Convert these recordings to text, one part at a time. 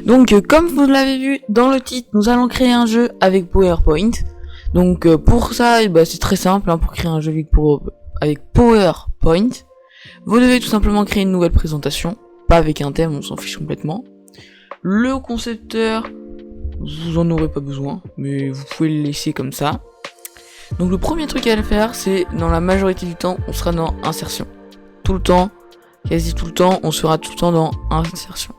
Donc comme vous l'avez vu dans le titre, nous allons créer un jeu avec PowerPoint. Donc pour ça, c'est très simple, pour créer un jeu avec PowerPoint, vous devez tout simplement créer une nouvelle présentation, pas avec un thème, on s'en fiche complètement. Le concepteur, vous en aurez pas besoin, mais vous pouvez le laisser comme ça. Donc le premier truc à faire, c'est dans la majorité du temps, on sera dans insertion. Tout le temps, quasi tout le temps, on sera tout le temps dans insertion.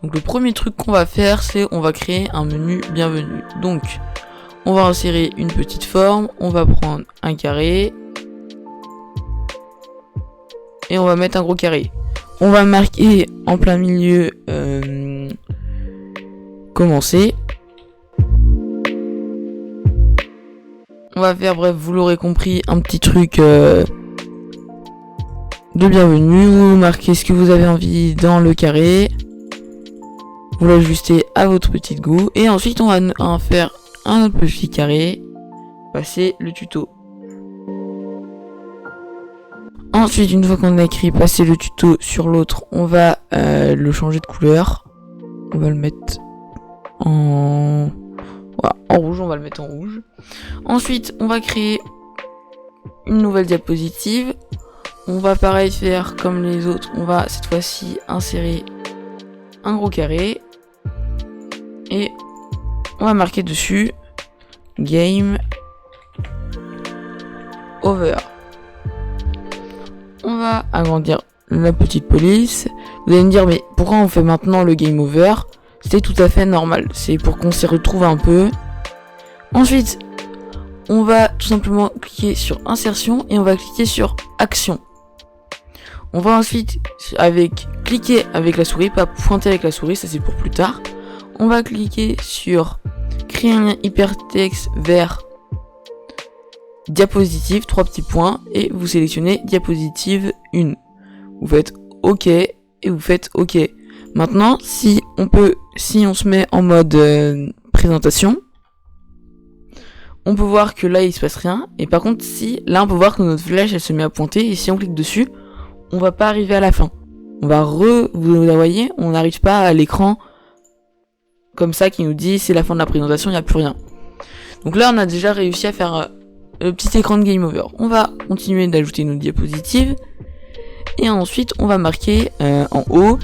Donc le premier truc qu'on va faire, c'est on va créer un menu bienvenue. Donc on va insérer une petite forme, on va prendre un carré et on va mettre un gros carré. On va marquer en plein milieu commencer. On va faire, bref, vous l'aurez compris, un petit truc de bienvenue. Vous marquez ce que vous avez envie dans le carré. Vous l'ajustez à votre petit goût. Et ensuite, on va en faire un autre petit carré. Passer le tuto. Ensuite, une fois qu'on a écrit passer le tuto sur l'autre, on va le changer de couleur. On va le mettre en rouge, on va le mettre en rouge. Ensuite, on va créer une nouvelle diapositive. On va pareil faire comme les autres. On va cette fois-ci insérer un gros carré. Et on va marquer dessus Game Over. On va agrandir la petite police. Vous allez me dire, mais pourquoi on fait maintenant le Game Over? C'est tout à fait normal. C'est pour qu'on s'y retrouve un peu. Ensuite, on va tout simplement cliquer sur Insertion et on va cliquer sur Action. On va ensuite cliquer avec la souris, pas pointer avec la souris, ça c'est pour plus tard. On va cliquer sur Créer un lien hypertexte vers diapositive, 3 petits points, et vous sélectionnez diapositive 1. Vous faites OK et vous faites OK. Maintenant, si on se met en mode présentation, on peut voir que là il se passe rien. Et par contre, là on peut voir que notre flèche elle se met à pointer, et si on clique dessus, on va pas arriver à la fin. Vous la voyez, on n'arrive pas à l'écran comme ça qui nous dit c'est la fin de la présentation, il n'y a plus rien. Donc là on a déjà réussi à faire le petit écran de Game Over. On va continuer d'ajouter nos diapositives et ensuite on va marquer en haut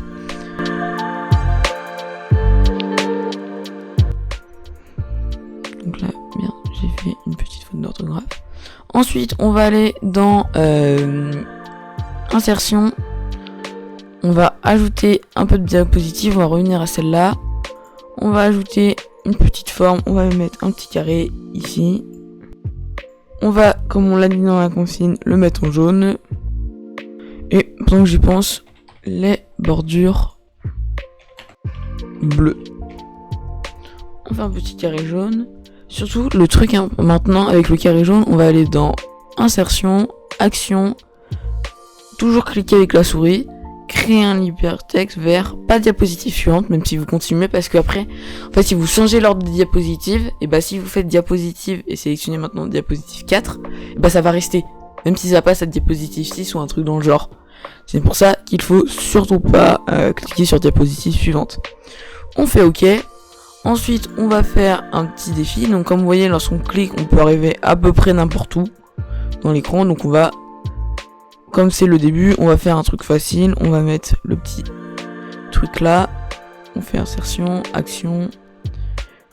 donc là bien j'ai fait une petite faute d'orthographe. Ensuite on va aller dans insertion, on va ajouter un peu de diapositive, on va revenir à celle-là, on va ajouter une petite forme, on va mettre un petit carré ici, on va, comme on l'a dit dans la consigne, le mettre en jaune, et pendant que j'y pense, les bordures bleues. On fait un petit carré jaune. Surtout le truc maintenant avec le carré jaune, on va aller dans insertion, action, toujours cliquer avec la souris, créer un hypertexte vers pas diapositive suivante, même si vous continuez, parce que après, en fait, si vous changez l'ordre des diapositives, et si vous faites diapositive et sélectionnez maintenant diapositive 4, ça va rester, même si ça passe à diapositive 6 ou un truc dans le genre. C'est pour ça qu'il faut surtout pas cliquer sur diapositive suivante. On fait OK. Ensuite, on va faire un petit défi. Donc, comme vous voyez, lorsqu'on clique, on peut arriver à peu près n'importe où dans l'écran. Donc, comme c'est le début, on va faire un truc facile. On va mettre le petit truc là. On fait insertion, action.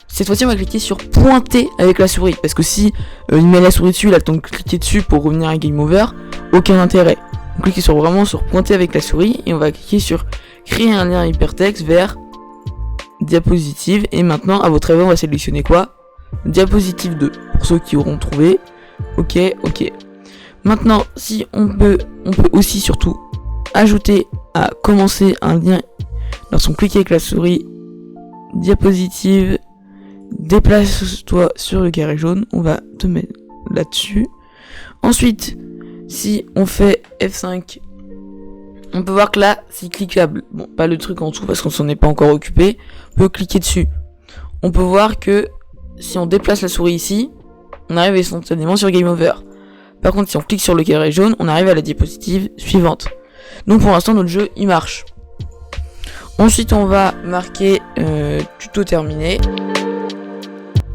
Cette fois-ci, on va cliquer sur pointer avec la souris. Parce que si il met la souris dessus, il a le temps de cliquer dessus pour revenir à Game Over. Aucun intérêt. On clique vraiment sur pointer avec la souris. Et on va cliquer sur créer un lien hypertexte vers diapositive. Et maintenant, à votre avis, on va sélectionner quoi? Diapositive 2. Pour ceux qui auront trouvé. OK, OK. Maintenant, si on peut aussi surtout ajouter à commencer un lien lorsqu'on clique avec la souris diapositive, déplace-toi sur le carré jaune, on va te mettre là-dessus. Ensuite, si on fait F5, on peut voir que là, c'est cliquable. Bon, pas le truc en dessous parce qu'on s'en est pas encore occupé. On peut cliquer dessus. On peut voir que si on déplace la souris ici, on arrive instantanément sur Game Over. Par contre, si on clique sur le carré jaune, on arrive à la diapositive suivante. Donc pour l'instant, notre jeu, il marche. Ensuite, on va marquer tuto terminé.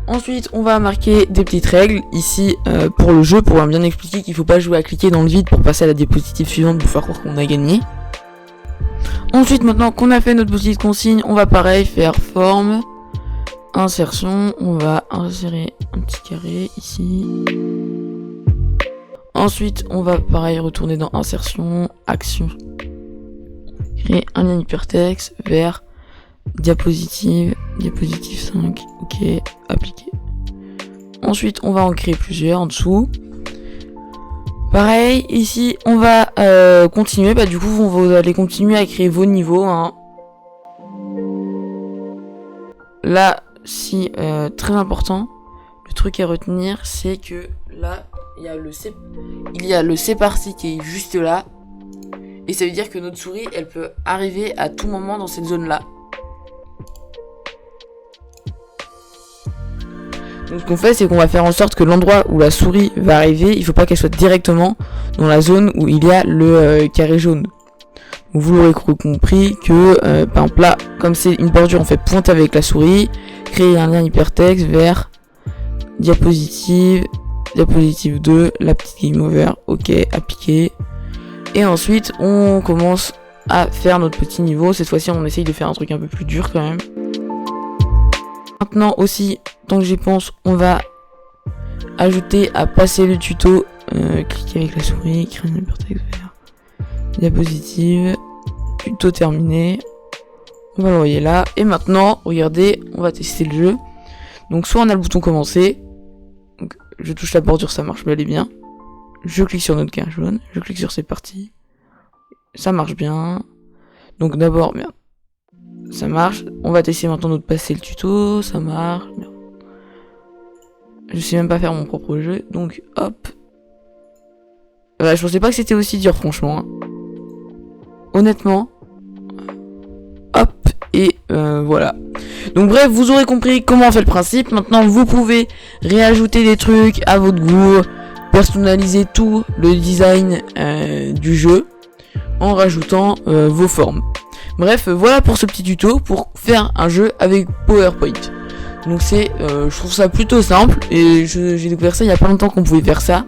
Ensuite, on va marquer des petites règles ici pour le jeu, pour bien expliquer qu'il faut pas jouer à cliquer dans le vide pour passer à la diapositive suivante pour faire croire qu'on a gagné. Ensuite, maintenant qu'on a fait notre petite consigne, on va pareil faire forme, insertion, on va insérer un petit carré ici. Ensuite, on va pareil retourner dans insertion, action, créer un lien hypertexte vers diapositive 5, ok, appliquer. Ensuite, on va en créer plusieurs en dessous. Pareil, ici, on va continuer. Du coup, vous allez continuer à créer vos niveaux. Hein. Là, si très important, le truc à retenir, c'est que là, il y a le c'est parti qui est juste là. Et ça veut dire que notre souris, elle peut arriver à tout moment dans cette zone-là. Donc ce qu'on fait, c'est qu'on va faire en sorte que l'endroit où la souris va arriver, il faut pas qu'elle soit directement dans la zone où il y a le carré jaune. Donc vous l'aurez compris que, par exemple là, comme c'est une bordure, on fait pointer avec la souris, créer un lien hypertexte vers diapositive 2, la petite game over, ok, appliquer. Et ensuite, on commence à faire notre petit niveau. Cette fois-ci, on essaye de faire un truc un peu plus dur quand même. Maintenant aussi, tant que j'y pense, on va ajouter à passer le tuto, cliquer avec la souris, créer un hypertexte vers diapositive, tuto terminé. On va l'envoyer là. Et maintenant, regardez, on va tester le jeu. Donc soit on a le bouton commencer. Donc, je touche la bordure, ça marche bel et bien. Je clique sur notre carré jaune, je clique sur c'est parti. Ça marche bien. Donc d'abord, merde. Ça marche. On va tester maintenant de passer le tuto. Ça marche. Merde. Je sais même pas faire mon propre jeu. Donc hop. Je pensais pas que c'était aussi dur franchement. Hein. Honnêtement. Hop. Et voilà. Donc bref, vous aurez compris comment on fait le principe. Maintenant, vous pouvez réajouter des trucs à votre goût. Personnaliser tout le design du jeu en rajoutant vos formes. Bref, voilà pour ce petit tuto pour faire un jeu avec PowerPoint. Donc je trouve ça plutôt simple et j'ai découvert ça il y a pas longtemps qu'on pouvait faire ça.